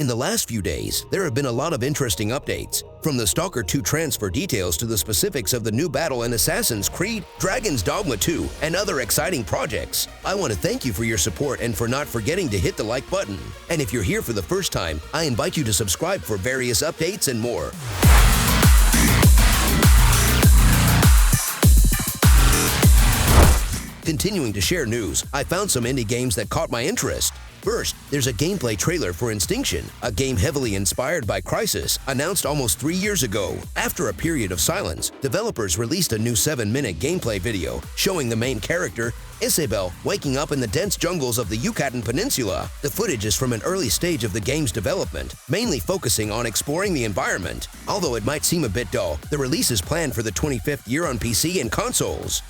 In the last few days, there have been a lot of interesting updates. From the Stalker 2 transfer details to the specifics of the new battle in Assassin's Creed, Dragon's Dogma 2, and other exciting projects. I want to thank you for your support and for not forgetting to hit the like button. And if you're here for the first time, I invite you to subscribe for various updates and more. Continuing to share news, I found some indie games that caught my interest. First, there's a gameplay trailer for Instinction, a game heavily inspired by Crysis, announced almost 3 years ago. After a period of silence, developers released a new 7-minute gameplay video showing the main character, Isabel, waking up in the dense jungles of the Yucatan Peninsula. The footage is from an early stage of the game's development, mainly focusing on exploring the environment. Although it might seem a bit dull, the release is planned for the 25th year on PC and consoles.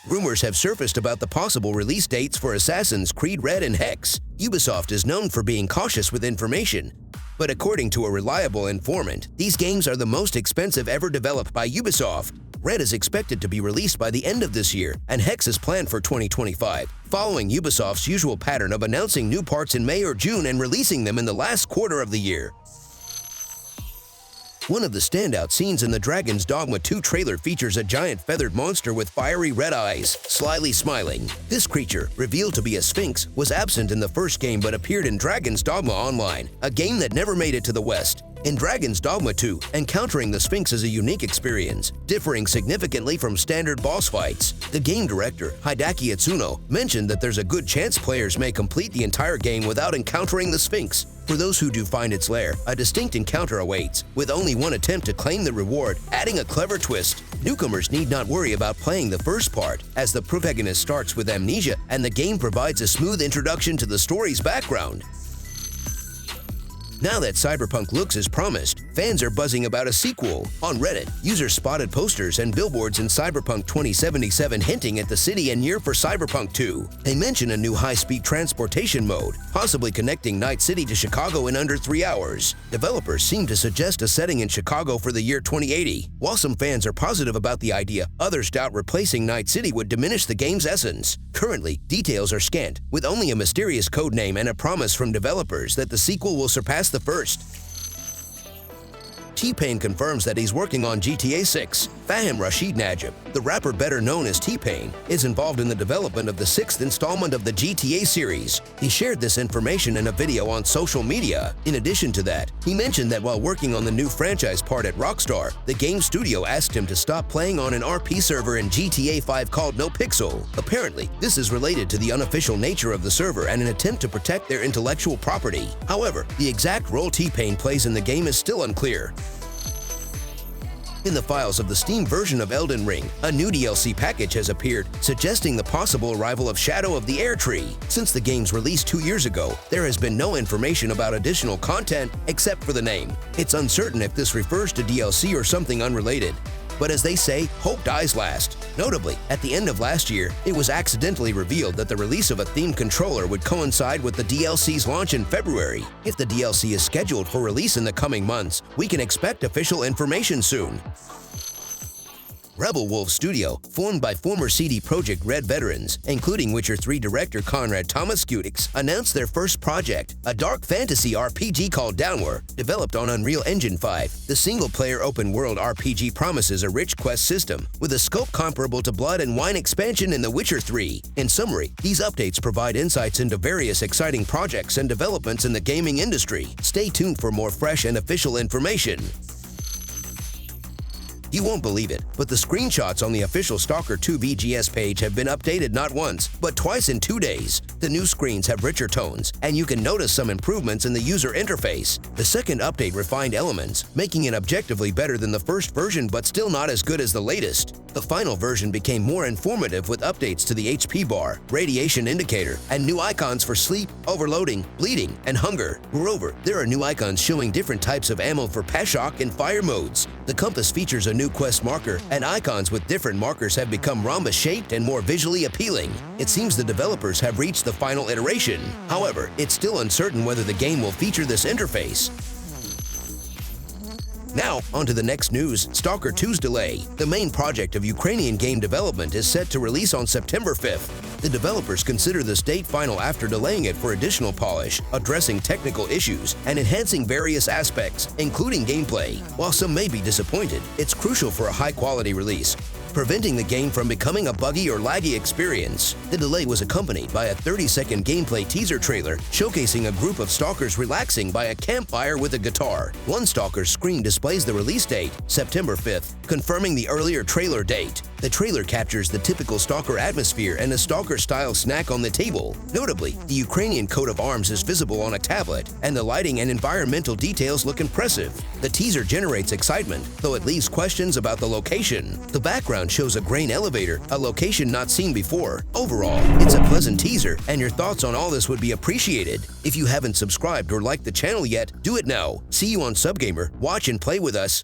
Rumors have surfaced about the possible release dates for Assassin's Creed Red and Hexe. Ubisoft is known for being cautious with information, but according to a reliable informant, these games are the most expensive ever developed by Ubisoft. Red is expected to be released by the end of this year, and Hexe is planned for 2025, following Ubisoft's usual pattern of announcing new parts in May or June and releasing them in the last quarter of the year. One of the standout scenes in the Dragon's Dogma 2 trailer features a giant feathered monster with fiery red eyes, slyly smiling. This creature, revealed to be a sphinx, was absent in the first game but appeared in Dragon's Dogma Online, a game that never made it to the West. In Dragon's Dogma 2, encountering the Sphinx is a unique experience, differing significantly from standard boss fights. The game director, Hideaki Itsuno, mentioned that there's a good chance players may complete the entire game without encountering the Sphinx. For those who do find its lair, a distinct encounter awaits, with only one attempt to claim the reward, adding a clever twist. Newcomers need not worry about playing the first part, as the protagonist starts with amnesia and the game provides a smooth introduction to the story's background. Now that Cyberpunk looks as promised, fans are buzzing about a sequel. On Reddit, users spotted posters and billboards in Cyberpunk 2077 hinting at the city and year for Cyberpunk 2. They mention a new high-speed transportation mode, possibly connecting Night City to Chicago in under 3 hours. Developers seem to suggest a setting in Chicago for the year 2080. While some fans are positive about the idea, others doubt replacing Night City would diminish the game's essence. Currently, details are scant, with only a mysterious codename and a promise from developers that the sequel will surpass the first. T-Pain confirms that he's working on GTA 6. Fahim Rashid Najib, the rapper better known as T-Pain, is involved in the development of the 6th installment of the GTA series. He shared this information in a video on social media. In addition to that, he mentioned that while working on the new franchise part at Rockstar, the game studio asked him to stop playing on an RP server in GTA 5 called No Pixel. Apparently, this is related to the unofficial nature of the server and an attempt to protect their intellectual property. However, the exact role T-Pain plays in the game is still unclear. In the files of the Steam version of Elden Ring, a new DLC package has appeared, suggesting the possible arrival of Shadow of the Erdtree. Since the game's release 2 years ago, there has been no information about additional content except for the name. It's uncertain if this refers to DLC or something unrelated. But as they say, hope dies last. Notably, at the end of last year, it was accidentally revealed that the release of a themed controller would coincide with the DLC's launch in February. If the DLC is scheduled for release in the coming months, we can expect official information soon. Rebel Wolf Studio, formed by former CD Projekt Red veterans, including Witcher 3 director Konrad Tomaskutix, announced their first project, a dark fantasy RPG called Dawnwalker, developed on Unreal Engine 5. The single-player open-world RPG promises a rich quest system, with a scope comparable to Blood and Wine expansion in The Witcher 3. In summary, these updates provide insights into various exciting projects and developments in the gaming industry. Stay tuned for more fresh and official information. You won't believe it, but the screenshots on the official Stalker 2 BGS page have been updated not once, but twice in 2 days. The new screens have richer tones, and you can notice some improvements in the user interface. The second update refined elements, making it objectively better than the first version but still not as good as the latest. The final version became more informative with updates to the HP bar, radiation indicator, and new icons for sleep, overloading, bleeding, and hunger. Moreover, there are new icons showing different types of ammo for Pashok and fire modes. The compass features a new quest marker, and icons with different markers have become rhombus-shaped and more visually appealing. It seems the developers have reached the final iteration. However, it's still uncertain whether the game will feature this interface. Now, on to the next news, Stalker 2's delay. The main project of Ukrainian game development is set to release on September 5th. The developers consider this date final after delaying it for additional polish, addressing technical issues, and enhancing various aspects, including gameplay. While some may be disappointed, it's crucial for a high-quality release, preventing the game from becoming a buggy or laggy experience. The delay was accompanied by a 30-second gameplay teaser trailer showcasing a group of stalkers relaxing by a campfire with a guitar. One stalker's screen displays the release date, September 5th, confirming the earlier trailer date. The trailer captures the typical stalker atmosphere and a stalker-style snack on the table. Notably, the Ukrainian coat of arms is visible on a tablet, and the lighting and environmental details look impressive. The teaser generates excitement, though it leaves questions about the location. The background shows a grain elevator, a location not seen before. Overall, it's a pleasant teaser, and your thoughts on all this would be appreciated. If you haven't subscribed or liked the channel yet, do it now. See you on Subgamer. Watch and play with us.